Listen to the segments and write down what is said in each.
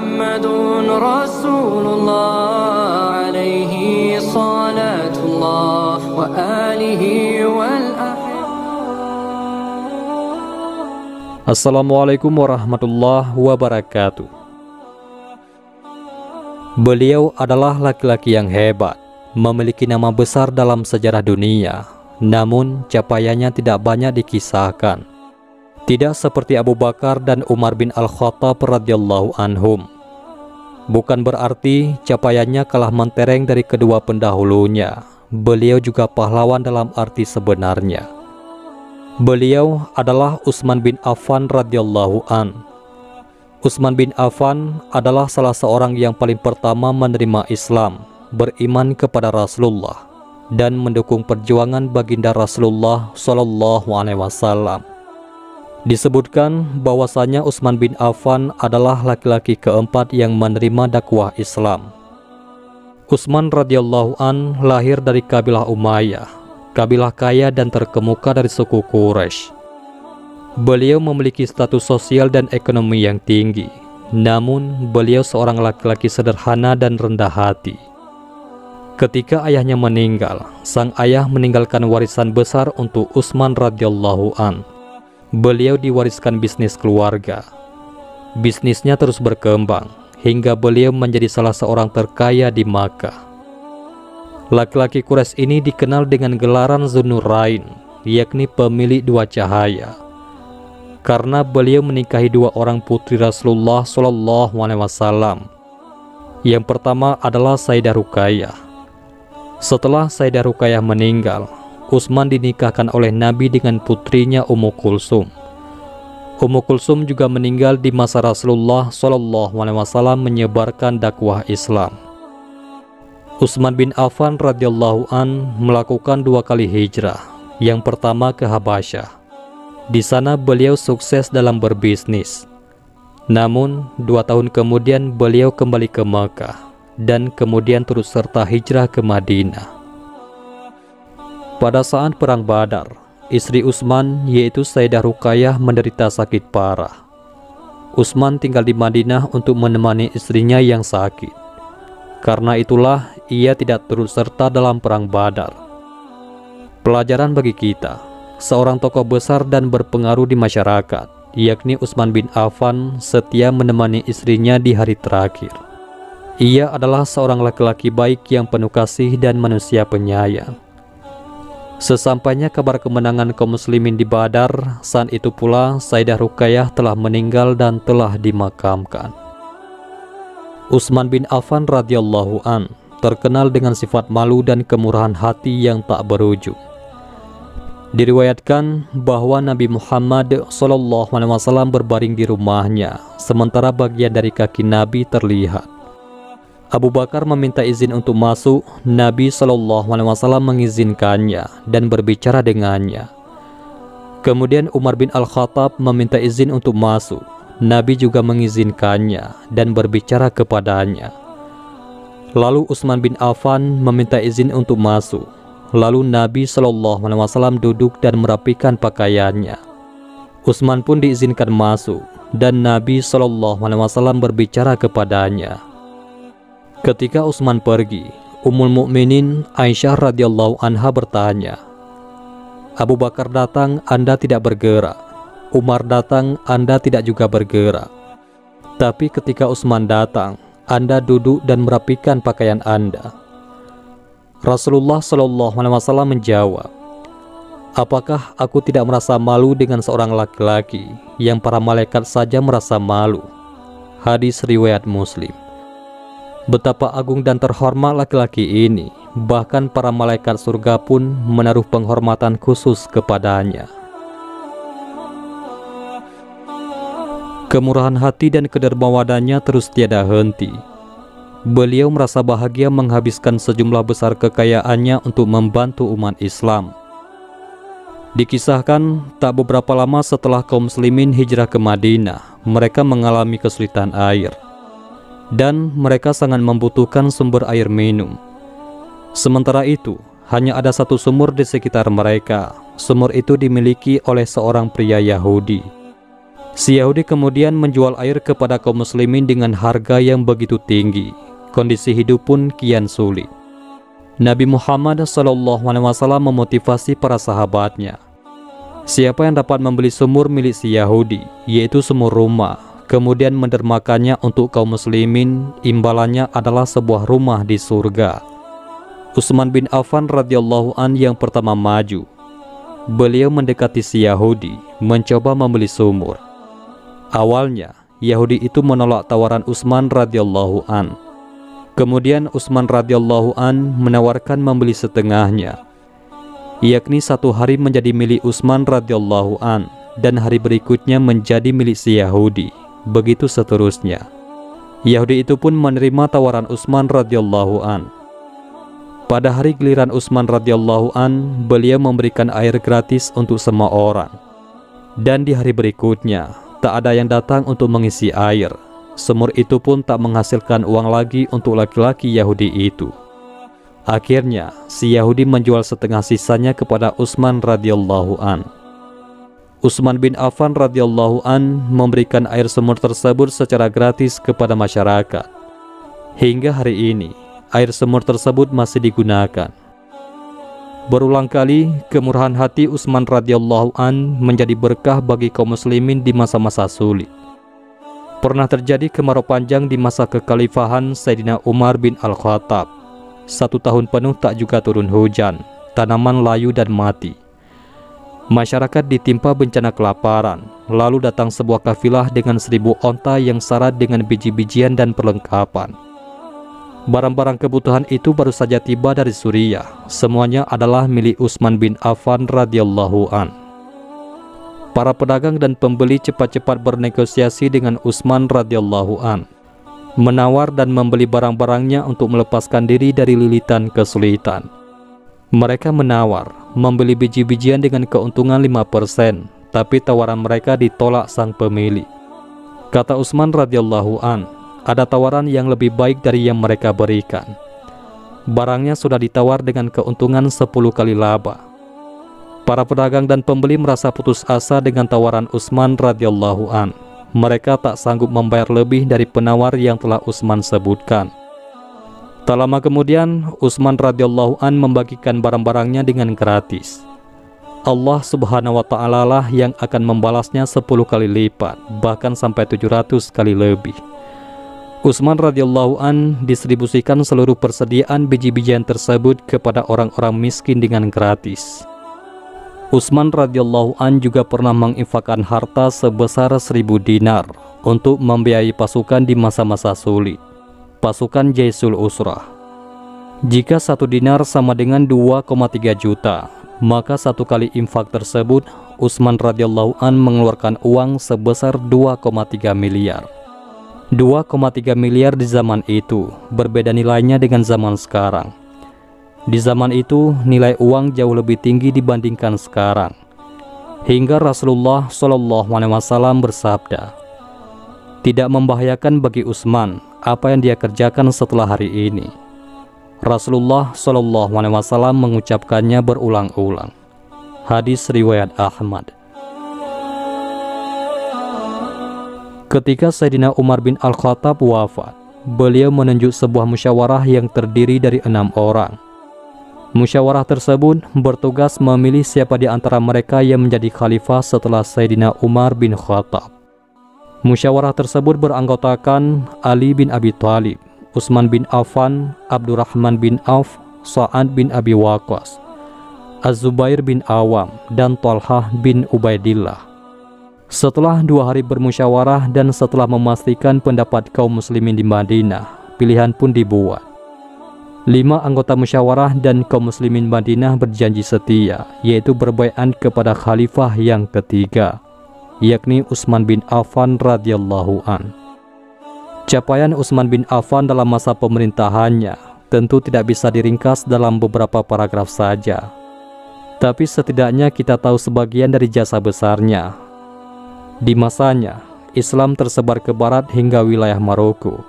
محمد رسول الله عليه صلاة الله وآله والأحبة. Assalamualaikum warahmatullahi wabarakatuh. Beliau adalah laki-laki yang hebat, memiliki nama besar dalam sejarah dunia, namun capaiannya tidak banyak dikisahkan. Tidak seperti Abu Bakar dan Umar bin Al-Khattab radhiyallahu anhum. Bukan berarti capaiannya kalah mentereng dari kedua pendahulunya. Beliau juga pahlawan dalam arti sebenarnya. Beliau adalah Utsman bin Affan radhiyallahu an. Utsman bin Affan adalah salah seorang yang paling pertama menerima Islam, beriman kepada Rasulullah, dan mendukung perjuangan baginda Rasulullah Shallallahu Alaihi Wasallam. Disebutkan bahwasanya Utsman bin Affan adalah laki-laki keempat yang menerima dakwah Islam. Utsman radhiyallahu an lahir dari kabilah Umayyah, kabilah kaya dan terkemuka dari suku Quraisy. Beliau memiliki status sosial dan ekonomi yang tinggi, namun beliau seorang laki-laki sederhana dan rendah hati. Ketika ayahnya meninggal, sang ayah meninggalkan warisan besar untuk Utsman radhiyallahu an. Beliau diwariskan bisnis keluarga. Bisnisnya terus berkembang hingga beliau menjadi salah seorang terkaya di Makkah. Laki-laki Quraisy ini dikenal dengan gelaran Dzun-Nurain, yakni pemilik dua cahaya, karena beliau menikahi dua orang putri Rasulullah Shallallahu Alaihi Wasallam. Yang pertama adalah Sayyidah Ruqayyah. Setelah Sayyidah Ruqayyah meninggal, Utsman dinikahkan oleh Nabi dengan putrinya Ummu Kulsum. Ummu Kulsum juga meninggal di masa Rasulullah Shallallahu Alaihi Wasallam menyebarkan dakwah Islam. Utsman bin Affan radhiyallahu an melakukan dua kali hijrah. Yang pertama ke Habasyah. Di sana beliau sukses dalam berbisnis. Namun 2 tahun kemudian beliau kembali ke Makkah dan kemudian turut serta hijrah ke Madinah. Pada saat perang Badar, istri Utsman yaitu Sayyidah Ruqayyah menderita sakit parah. Utsman tinggal di Madinah untuk menemani istrinya yang sakit. Karena itulah ia tidak turut serta dalam perang Badar. Pelajaran bagi kita, seorang tokoh besar dan berpengaruh di masyarakat, yakni Utsman bin Affan, setia menemani istrinya di hari terakhir. Ia adalah seorang laki-laki baik yang penuh kasih dan manusia penyayang. Sesampainya kabar kemenangan kaum muslimin di Badar, saat itu pula Sayyidah Ruqayyah telah meninggal dan telah dimakamkan. Utsman bin Affan radhiyallahu an terkenal dengan sifat malu dan kemurahan hati yang tak berujung. Diriwayatkan bahwa Nabi Muhammad SAW berbaring di rumahnya, sementara bagian dari kaki Nabi terlihat. Abu Bakar meminta izin untuk masuk, Nabi SAW mengizinkannya dan berbicara dengannya. Kemudian Umar bin Al-Khattab meminta izin untuk masuk, Nabi juga mengizinkannya dan berbicara kepadanya. Lalu Utsman bin Affan meminta izin untuk masuk, lalu Nabi SAW duduk dan merapikan pakaiannya. Utsman pun diizinkan masuk dan Nabi SAW berbicara kepadanya. Ketika Utsman pergi, Ummul Mukminin Aisyah radhiyallahu anha bertanya, Abu Bakar datang, Anda tidak bergerak. Umar datang, Anda tidak juga bergerak. Tapi ketika Utsman datang, Anda duduk dan merapikan pakaian Anda. Rasulullah SAW menjawab, apakah aku tidak merasa malu dengan seorang laki-laki yang para malaikat saja merasa malu? Hadis riwayat Muslim. Betapa agung dan terhormat laki-laki ini, bahkan para malaikat surga pun menaruh penghormatan khusus kepadanya. Kemurahan hati dan kedermawanannya terus tiada henti. Beliau merasa bahagia menghabiskan sejumlah besar kekayaannya untuk membantu umat Islam. Dikisahkan, tak beberapa lama setelah kaum muslimin hijrah ke Madinah, mereka mengalami kesulitan air. Dan mereka sangat membutuhkan sumber air minum. Sementara itu, hanya ada satu sumur di sekitar mereka. Sumur itu dimiliki oleh seorang pria Yahudi. Si Yahudi kemudian menjual air kepada kaum muslimin dengan harga yang begitu tinggi. Kondisi hidup pun kian sulit. Nabi Muhammad SAW memotivasi para sahabatnya. Siapa yang dapat membeli sumur milik si Yahudi, yaitu sumur rumah, kemudian mendermakannya untuk kaum muslimin, imbalannya adalah sebuah rumah di surga. Utsman bin Affan radhiyallahu an yang pertama maju. Beliau mendekati si Yahudi, mencoba membeli sumur. Awalnya, Yahudi itu menolak tawaran Utsman radhiyallahu an. Kemudian Utsman radhiyallahu an menawarkan membeli setengahnya, yakni satu hari menjadi milik Utsman radhiyallahu an dan hari berikutnya menjadi milik si Yahudi. Begitu seterusnya. Yahudi itu pun menerima tawaran Utsman radhiyallahu an. Pada hari giliran Utsman radhiyallahu an, beliau memberikan air gratis untuk semua orang. Dan di hari berikutnya, tak ada yang datang untuk mengisi air. Sumur itu pun tak menghasilkan uang lagi untuk laki-laki Yahudi itu. Akhirnya, si Yahudi menjual setengah sisanya kepada Utsman radhiyallahu an. Utsman bin Affan radhiyallahu an memberikan air sumur tersebut secara gratis kepada masyarakat. Hingga hari ini, air sumur tersebut masih digunakan. Berulang kali, kemurahan hati Utsman radhiyallahu an menjadi berkah bagi kaum muslimin di masa-masa sulit. Pernah terjadi kemarau panjang di masa kekhalifahan Sayyidina Umar bin Al-Khattab. 1 tahun penuh tak juga turun hujan, tanaman layu dan mati. Masyarakat ditimpa bencana kelaparan, lalu datang sebuah kafilah dengan 1000 onta yang syarat dengan biji-bijian dan perlengkapan. Barang-barang kebutuhan itu baru saja tiba dari Suriah. Semuanya adalah milik Utsman bin Affan radhiyallahu an. Para pedagang dan pembeli cepat-cepat bernegosiasi dengan Utsman radhiyallahu an, menawar dan membeli barang-barangnya untuk melepaskan diri dari lilitan kesulitan. Mereka menawar membeli biji-bijian dengan keuntungan 5%, tapi tawaran mereka ditolak sang pemilik. Kata Utsman radhiyallahu an, ada tawaran yang lebih baik dari yang mereka berikan. Barangnya sudah ditawar dengan keuntungan 10 kali laba. Para pedagang dan pembeli merasa putus asa dengan tawaran Utsman radhiyallahu an. Mereka tak sanggup membayar lebih dari penawar yang telah Utsman sebutkan. Tak lama kemudian, Utsman radhiyallahu an membagikan barang-barangnya dengan gratis. Allah subhanahu wa ta'ala lah yang akan membalasnya 10 kali lipat, bahkan sampai 700 kali lebih. Utsman radhiyallahu an distribusikan seluruh persediaan biji-bijian tersebut kepada orang-orang miskin dengan gratis. Utsman radhiyallahu an juga pernah menginfakkan harta sebesar 1000 dinar untuk membiayai pasukan di masa-masa sulit, pasukan Jaisul Usrah. Jika 1 dinar sama dengan 2,3 juta, maka 1 kali infak tersebut Utsman radhiyallahu an mengeluarkan uang sebesar 2,3 miliar. 2,3 miliar di zaman itu berbeda nilainya dengan zaman sekarang. Di zaman itu, nilai uang jauh lebih tinggi dibandingkan sekarang. Hingga Rasulullah SAW bersabda, tidak membahayakan bagi Utsman apa yang dia kerjakan setelah hari ini. Rasulullah SAW mengucapkannya berulang-ulang. Hadis riwayat Ahmad. Ketika Sayyidina Umar bin Al-Khattab wafat, beliau menunjuk sebuah musyawarah yang terdiri dari 6 orang. Musyawarah tersebut bertugas memilih siapa di antara mereka yang menjadi khalifah setelah Sayyidina Umar bin Khattab. Musyawarah tersebut beranggotakan Ali bin Abi Thalib, Utsman bin Affan, Abdurrahman bin Auf, Sa'ad bin Abi Waqqas, Az-Zubair bin Awam, dan Thalhah bin Ubaidillah. Setelah 2 hari bermusyawarah dan setelah memastikan pendapat kaum muslimin di Madinah, pilihan pun dibuat. 5 anggota musyawarah dan kaum muslimin Madinah berjanji setia, yaitu berbaiat kepada khalifah yang ketiga, yakni Utsman bin Affan radhiyallahu an. Capaian Utsman bin Affan dalam masa pemerintahannya tentu tidak bisa diringkas dalam beberapa paragraf saja. Tapi setidaknya kita tahu sebagian dari jasa besarnya. Di masanya, Islam tersebar ke barat hingga wilayah Maroko,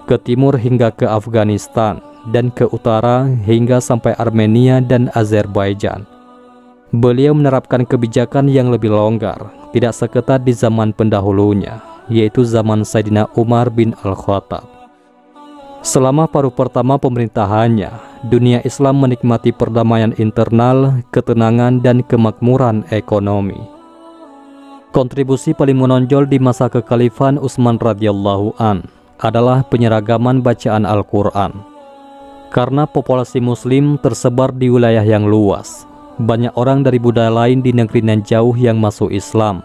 ke timur hingga ke Afghanistan, dan ke utara hingga sampai Armenia dan Azerbaijan. Beliau menerapkan kebijakan yang lebih longgar, tidak seketat di zaman pendahulunya, yaitu zaman Sayyidina Umar bin Al-Khattab. Selama paruh pertama pemerintahannya, dunia Islam menikmati perdamaian internal, ketenangan, dan kemakmuran ekonomi. Kontribusi paling menonjol di masa kekhalifahan Utsman radhiyallahu an adalah penyeragaman bacaan Al-Quran. Karena populasi muslim tersebar di wilayah yang luas, banyak orang dari budaya lain di negeri nan jauh yang masuk Islam.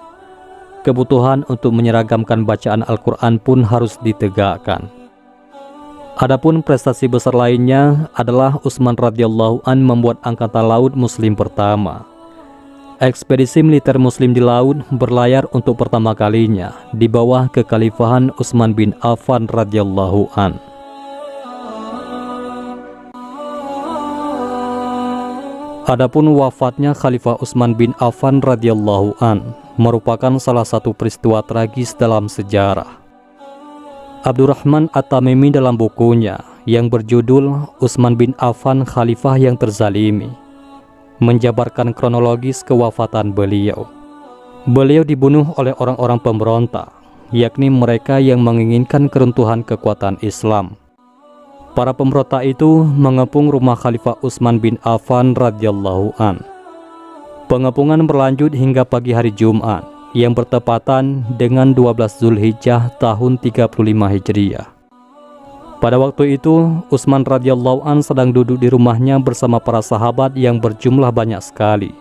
Kebutuhan untuk menyeragamkan bacaan Al-Quran pun harus ditegakkan. Adapun prestasi besar lainnya adalah Utsman radhiyallahu an membuat angkatan laut muslim pertama. Ekspedisi militer muslim di laut berlayar untuk pertama kalinya di bawah kekhalifahan Utsman bin Affan radhiyallahu an. Adapun wafatnya Khalifah Utsman bin Affan radhiyallahu an merupakan salah satu peristiwa tragis dalam sejarah. Abdurrahman At-Tamimi dalam bukunya yang berjudul Utsman bin Affan Khalifah yang Terzalimi menjabarkan kronologis kewafatan beliau. Beliau dibunuh oleh orang-orang pemberontak, yakni mereka yang menginginkan keruntuhan kekuatan Islam. Para pemberontak itu mengepung rumah Khalifah Utsman bin Affan radhiyallahu an. Pengepungan berlanjut hingga pagi hari Jumat yang bertepatan dengan 12 Zulhijjah tahun 35 Hijriah. Pada waktu itu, Utsman radhiyallahu an sedang duduk di rumahnya bersama para sahabat yang berjumlah banyak sekali.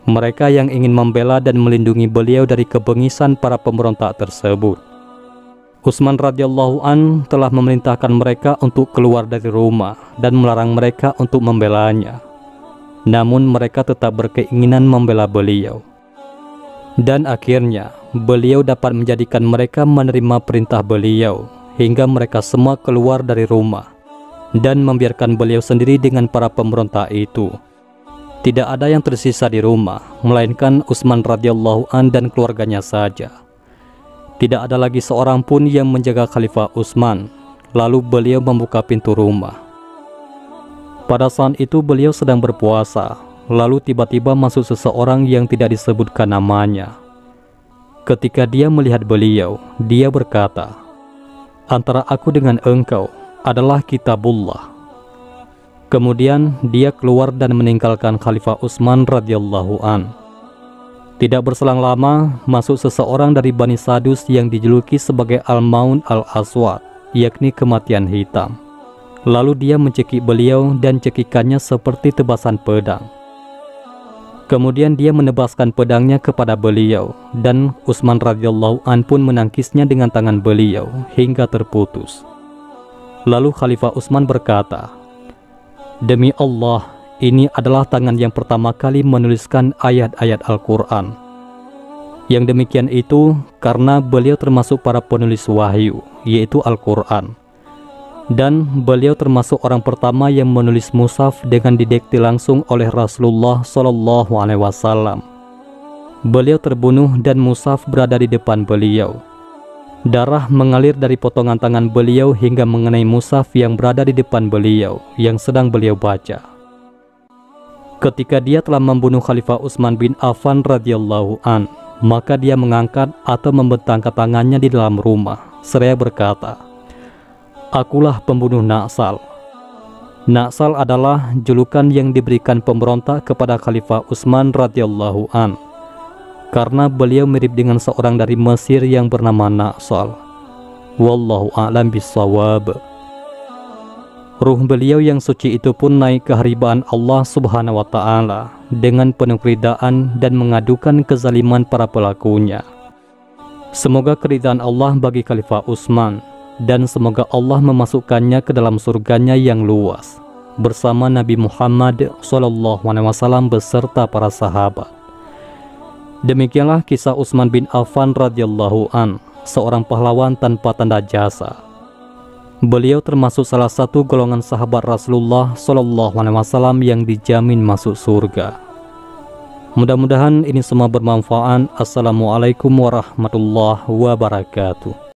Mereka yang ingin membela dan melindungi beliau dari kebengisan para pemberontak tersebut. Utsman radhiyallahu an telah memerintahkan mereka untuk keluar dari rumah dan melarang mereka untuk membelanya. Namun mereka tetap berkeinginan membela beliau. Dan akhirnya beliau dapat menjadikan mereka menerima perintah beliau hingga mereka semua keluar dari rumah dan membiarkan beliau sendiri dengan para pemberontak itu. Tidak ada yang tersisa di rumah melainkan Utsman radhiyallahu an dan keluarganya saja. Tidak ada lagi seorang pun yang menjaga Khalifah Utsman. Lalu beliau membuka pintu rumah. Pada saat itu beliau sedang berpuasa. Lalu tiba-tiba masuk seseorang yang tidak disebutkan namanya. Ketika dia melihat beliau, dia berkata, "Antara aku dengan engkau adalah kitabullah." Kemudian dia keluar dan meninggalkan Khalifah Utsman radhiyallahu an. Tidak berselang lama, masuk seseorang dari Bani Sadus yang dijuluki sebagai Al-Maun Al-Aswad, yakni kematian hitam. Lalu dia mencekik beliau dan cekikannya seperti tebasan pedang. Kemudian dia menebaskan pedangnya kepada beliau, dan Utsman radhiyallahu an pun menangkisnya dengan tangan beliau hingga terputus. Lalu Khalifah Utsman berkata, "Demi Allah, ini adalah tangan yang pertama kali menuliskan ayat-ayat Al-Quran." Yang demikian itu karena beliau termasuk para penulis wahyu, yaitu Al-Quran. Dan beliau termasuk orang pertama yang menulis mushaf dengan didikte langsung oleh Rasulullah SAW. Beliau terbunuh dan mushaf berada di depan beliau. Darah mengalir dari potongan tangan beliau hingga mengenai mushaf yang berada di depan beliau yang sedang beliau baca. Ketika dia telah membunuh Khalifah Utsman bin Affan radhiyallahu an, maka dia mengangkat atau membentangkan tangannya di dalam rumah seraya berkata, "Akulah pembunuh Naksal." Naksal adalah julukan yang diberikan pemberontak kepada Khalifah Utsman radhiyallahu an karena beliau mirip dengan seorang dari Mesir yang bernama Naksal. Wallahu a'lam bissawab. Ruh beliau yang suci itu pun naik ke haribaan Allah Subhanahu wa Ta'ala dengan penuh keridaan dan mengadukan kezaliman para pelakunya. Semoga keridaan Allah bagi Khalifah Utsman, dan semoga Allah memasukkannya ke dalam surganya yang luas bersama Nabi Muhammad SAW beserta para sahabat. Demikianlah kisah Utsman bin Affan radhiyallahu an, seorang pahlawan tanpa tanda jasa. Beliau termasuk salah satu golongan sahabat Rasulullah SAW yang dijamin masuk surga. Mudah-mudahan ini semua bermanfaat. Assalamualaikum warahmatullahi wabarakatuh.